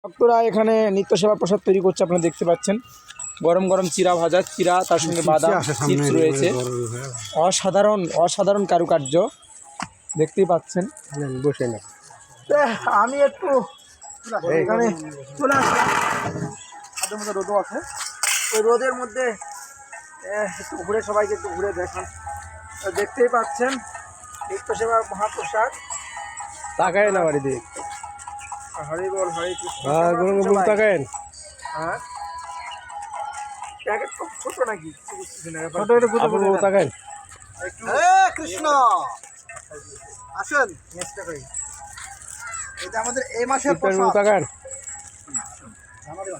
ভক্তরা এখানে নিত্য সেবা প্রসাদ তৈরি করছে, আপনারা দেখতে পাচ্ছেন। গরম গরম চিরা ভাজা, চিরা তার সঙ্গে বাদাম চিপস রয়েছে। অসাধারণ অসাধারণ কারুকার্য দেখতেই পাচ্ছেন। বসে না, আমি একটু এখানে চলে আসলাম, হাতের মধ্যে রোদও আছে। ওই রোদের মধ্যে একটু ঘুরে সবাইকে একটু ঘুরে দেখান। দেখতেই পাচ্ছেন নিত্য সেবা মহাপ্রসাদ। তাকায় না বাড়িতে, হরি বল হরে কৃষ্ণ। তাকায়েন। হ্যাঁ, প্যাকেট খুব ছোট নাকি? ছোট তাকায়েন। কৃষ্ণ আসেন, এটা আমাদের এই মাসের তাকায়েন,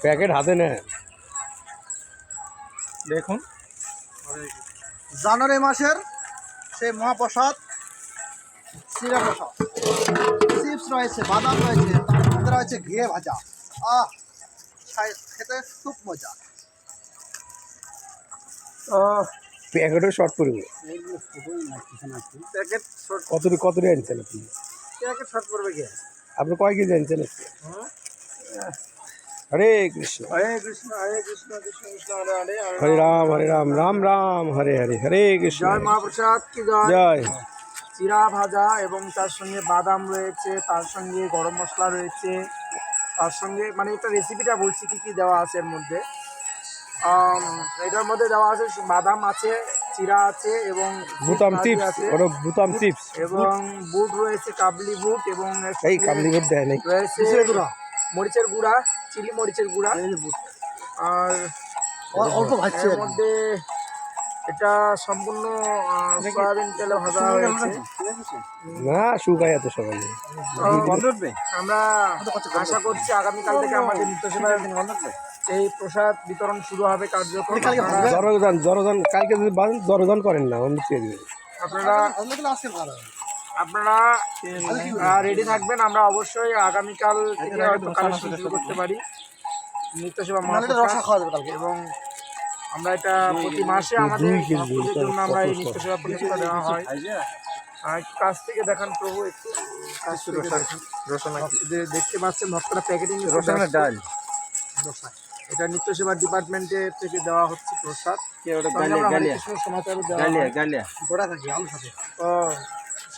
প্যাকেট হাতে নেন। দেখুন জানুয়ারি মাসের সেই মহাপ্রসাদ চিরা প্রসাদ। চিপস রয়েছে, বাদাম রয়েছে, তার মধ্যে রয়েছে ঘিয়ে ভাজা। খেতে খুব মজা। প্যাকেটও শর্ট পড়বে। প্যাকেট শর্ট, কত আনছেন আপনি? প্যাকেট শর্ট পড়বে কি? আপনি কয় কেজি আনছেন? হরে কৃষ্ণ, হরে কৃষ্ণ হরে কৃষ্ণ কৃষ্ণ কৃষ্ণ হরে হরে, হরে রাম রাম রাম হরে হরে, হরে কৃষ্ণ। জয় মহাপ্রসাদ কি জয়। জয়। চিরা ভাজা এবং তার সঙ্গে বাদাম রয়েছে, তার সঙ্গে গরম মশলা রয়েছে, তার সঙ্গে মানে এটা রেসিপিটা বলছি কি কি দেওয়া আছে এর মধ্যে। এটার মধ্যে দেওয়া আছে বাদাম আছে, চিরা আছে এবং বুতাম চিপস, আছে বুতাম চিপস এবং বুট রয়েছে, কাবলি বুট এবং এই কাবলি বুট দেয় নাই, রয়েছে মরিচের গুঁড়া, চিলি মরিচের গুঁড়া। আর অল্প ভাজছে এর মধ্যে এটা সম্পূর্ণ সয়াবিন তেলে ভাজা হয়েছে। না শুকায় এত সকালে। আমরা আশা করছি আগামীকাল থেকে আমাদের নিত্য সেবার এই প্রসাদ বিতরণ শুরু হবে কার্যক্রম। জরদান কালকে যদি বাঁধেন জরদান করেন না, অন্য চেয়ে দেবেন আপনারা রেডি থাকবেন। আমরা অবশ্যই আগামীকাল থেকে হয়তো কালেকশন শুরু করতে পারি নিত্য সেবা মহাপ্রসাদ। এবং আমরা এটা প্রতি মাসে আমাদের ভক্তদের জন্য আমরা এই নিত্য সেবা প্রসাদটা দেওয়া হয়। কাছ থেকে দেখান প্রভু, একটু কাছ থেকে দেখান। দেখতে পাচ্ছেন ভক্তরা প্যাকেটিং ডাল। এটা নিত্য সেবা ডিপার্টমেন্টের থেকে দেওয়া হচ্ছে প্রসাদ।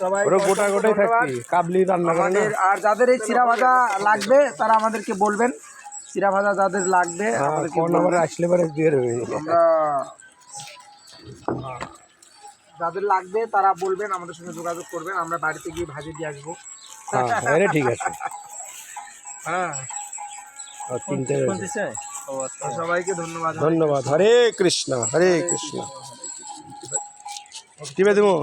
সবাই গোটাই থাকবে, কাবলি রান্না করেন। আর যাদের এই চিরা ভাজা লাগবে তারা আমাদেরকে বলবেন। চিরা ভাজা যাদের লাগবে আসলে পরে দিয়ে দেবে। আমরা যাদের লাগবে তারা বলবেন, আমাদের সঙ্গে যোগাযোগ করবেন, আমরা বাড়িতে গিয়ে ভাজি দিয়ে আসবো। হ্যাঁ ঠিক আছে। হ্যাঁ, সবাইকে ধন্যবাদ। ধন্যবাদ। হরে কৃষ্ণ হরে কৃষ্ণ। টিপে দেবো।